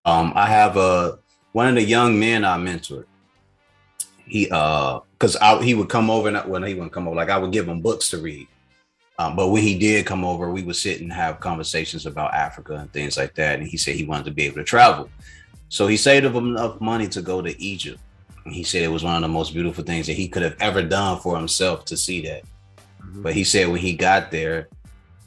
I have one of the young men I mentored. He because he would come over, and when he wouldn't come over, like I would give him books to read. But when he did come over, we would sit and have conversations about Africa and things like that. And he said he wanted to be able to travel. So he saved up enough money to go to Egypt. And he said it was one of the most beautiful things that he could have ever done for himself to see that. Mm-hmm. But he said when he got there,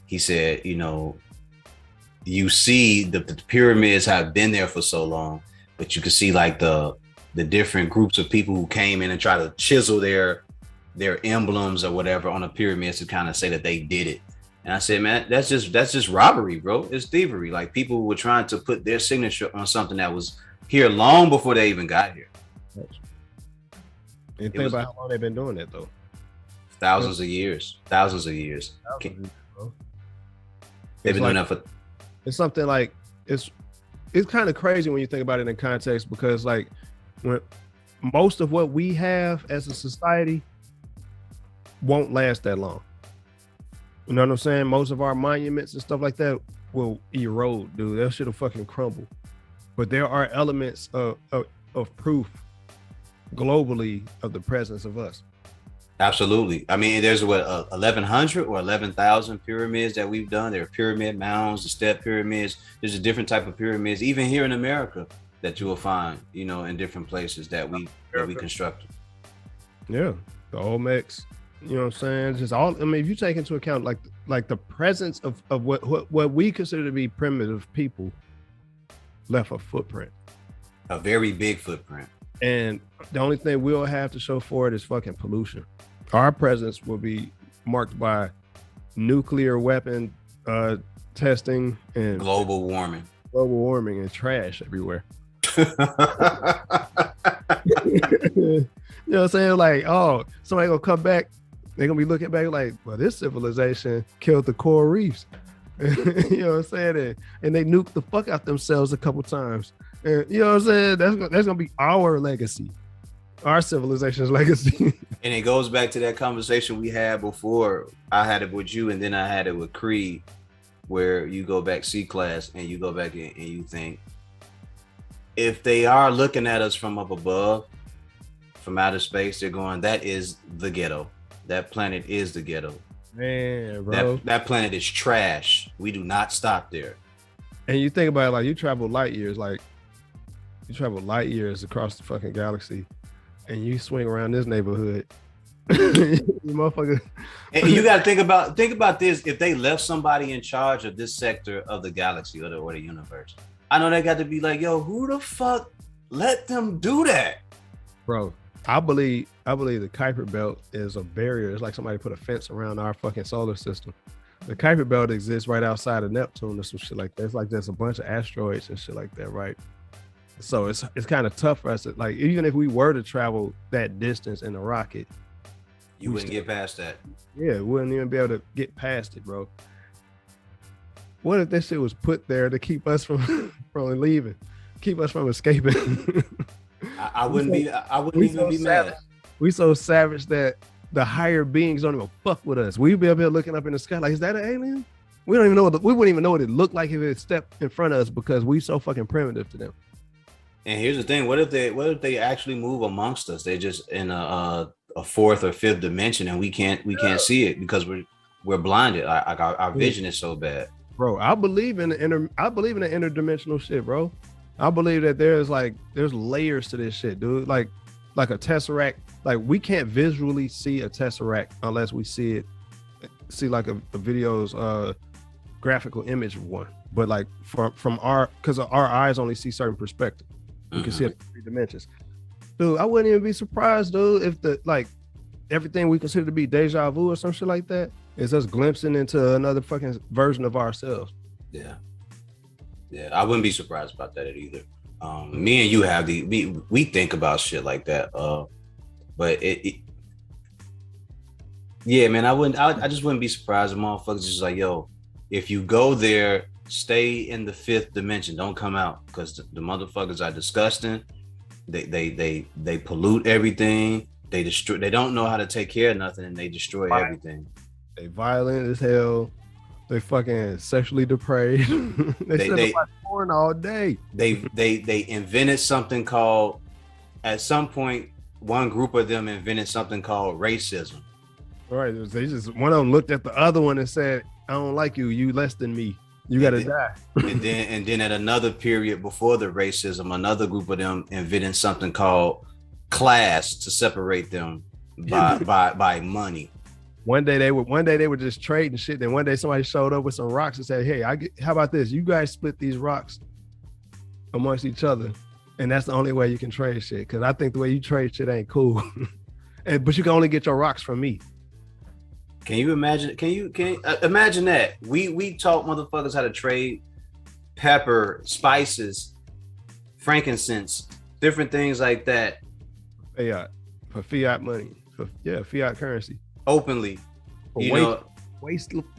he said, you see the pyramids have been there for so long, but you can see like the different groups of people who came in and try to chisel their emblems or whatever on the pyramids to kind of say that they did it. And I said, man, that's just robbery, bro. It's thievery. Like people were trying to put their signature on something that was here long before they even got here. And think about how long they've been doing that though. Thousands of years. They've been doing that for. It's something like it's kind of crazy when you think about it in context, because like when most of what we have as a society won't last that long. You know what I'm saying? Most of our monuments and stuff like that will erode, dude. That shit'll fucking crumble. But there are elements of proof globally of the presence of us. Absolutely. I mean, there's 1,100 or 11,000 pyramids that we've done. There are pyramid mounds, the step pyramids. There's a different type of pyramids, even here in America, that you will find, in different places that we constructed. Yeah, the Olmecs. You know what I'm saying? Just all. I mean, if you take into account like the presence of what we consider to be primitive people left a footprint, a very big footprint. And the only thing we'll have to show for it is fucking pollution. Our presence will be marked by nuclear weapon testing and global warming and trash everywhere. You know what I'm saying? Like, oh, somebody gonna come back, they're gonna be looking back like, well, this civilization killed the coral reefs. You know what I'm saying? And they nuked the fuck out themselves a couple times. And you know what I'm saying? That's gonna be our legacy, our civilization's legacy. And it goes back to that conversation we had before. I had it with you, and then I had it with Creed, where you go back C-class and you go back and you think, if they are looking at us from up above, from outer space, they're going, that is the ghetto. That planet is the ghetto. Man, bro. That planet is trash. We do not stop there. And you think about it, like you travel light years across the fucking galaxy, and you swing around this neighborhood. Motherfucker. And you gotta think about this. If they left somebody in charge of this sector of the galaxy or the universe, I know they got to be like, yo, who the fuck let them do that? Bro, I believe the Kuiper Belt is a barrier. It's like somebody put a fence around our fucking solar system. The Kuiper Belt exists right outside of Neptune or some shit like that. It's like there's a bunch of asteroids and shit like that, right? So it's kind of tough for us to, like, even if we were to travel that distance in a rocket, you wouldn't get past that. Yeah, we wouldn't even be able to get past it, bro. What if this shit was put there to keep us from leaving, keep us from escaping? I wouldn't even be mad. We so savage that the higher beings don't even fuck with us. We'd be up here looking up in the sky like, is that an alien? We don't even know. We wouldn't even know what it looked like if it stepped in front of us, because we so fucking primitive to them. And here's the thing: what if they actually move amongst us? They're just in a fourth or fifth dimension, and we can't see it because we're blinded. Our vision is so bad. Bro, I believe in the interdimensional shit, bro. I believe that there's layers to this shit, dude. Like a tesseract. Like, we can't visually see a tesseract unless we see like a video's graphical image of one. But like from because our eyes only see certain perspective. You can see it in 3 dimensions. Dude, I wouldn't even be surprised, dude, if everything we consider to be deja vu or some shit like that is us glimpsing into another fucking version of ourselves. Yeah, I wouldn't be surprised about that either. Me and you have we think about shit like that. But yeah, man, I just wouldn't be surprised if motherfuckers just like, yo, if you go there, stay in the 5th dimension, don't come out, because the motherfuckers are disgusting. They pollute everything. They destroy. They don't know how to take care of nothing, and they destroy everything. They violent as hell. They fucking sexually depraved. they sit and watch porn all day. They invented something called, at some point, one group of them invented something called racism. All right, they just one of them looked at the other one and said, "I don't like you. You less than me. You gotta die." and then at another period before the racism, another group of them invented something called class to separate them by money. One day they were just trading shit. Then one day somebody showed up with some rocks and said, "Hey, how about this? You guys split these rocks amongst each other, and that's the only way you can trade shit. Because I think the way you trade shit ain't cool. But you can only get your rocks from me." Can you imagine? Can you imagine that? We taught motherfuckers how to trade pepper, spices, frankincense, different things like that. For fiat money, fiat currency. Openly,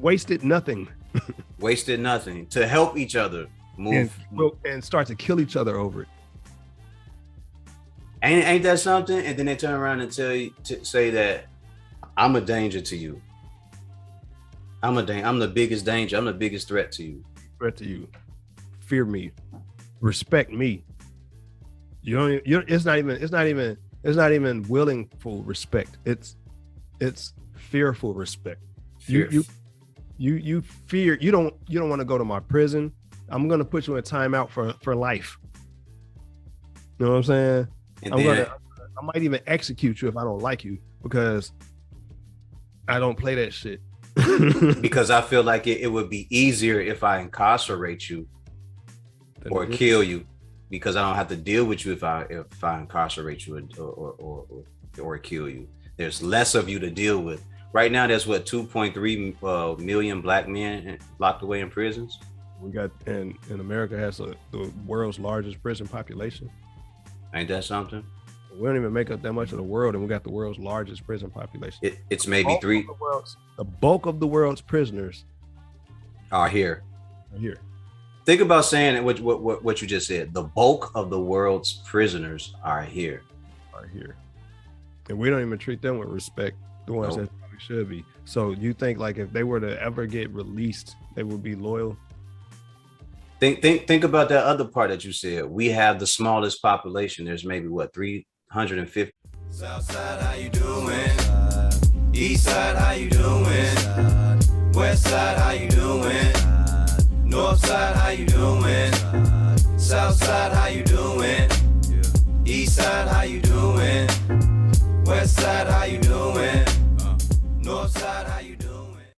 wasted nothing. Wasted nothing to help each other move and start to kill each other over it. Ain't that something? And then they turn around and say that I'm a danger to you. I'm the biggest danger. I'm the biggest threat to you. Fear me. Respect me. It's not even willingful respect. It's fearful respect. You fear. You don't want to go to my prison. I'm gonna put you in timeout for life. You know what I'm saying? I might even execute you if I don't like you, because I don't play that shit. Because I feel like it would be easier if I incarcerate you or kill you, because I don't have to deal with you if I incarcerate you or kill you. There's less of you to deal with. Right now, there's 2.3 million black men locked away in prisons. We got, and America has the world's largest prison population. Ain't that something? We don't even make up that much of the world, and we got the world's largest prison population. It's maybe three. The bulk of the world's prisoners are here. Think about saying what you just said. The bulk of the world's prisoners are here. And we don't even treat them with respect, the ones that probably should be. So you think like if they were to ever get released, they would be loyal? Think about that other part that you said. We have the smallest population. There's maybe 350. Southside, how you doing? Eastside, how you doing? Westside, how you doing? Northside, how you doing? Southside, how you doing? Eastside, how you doing? Westside, how you doing?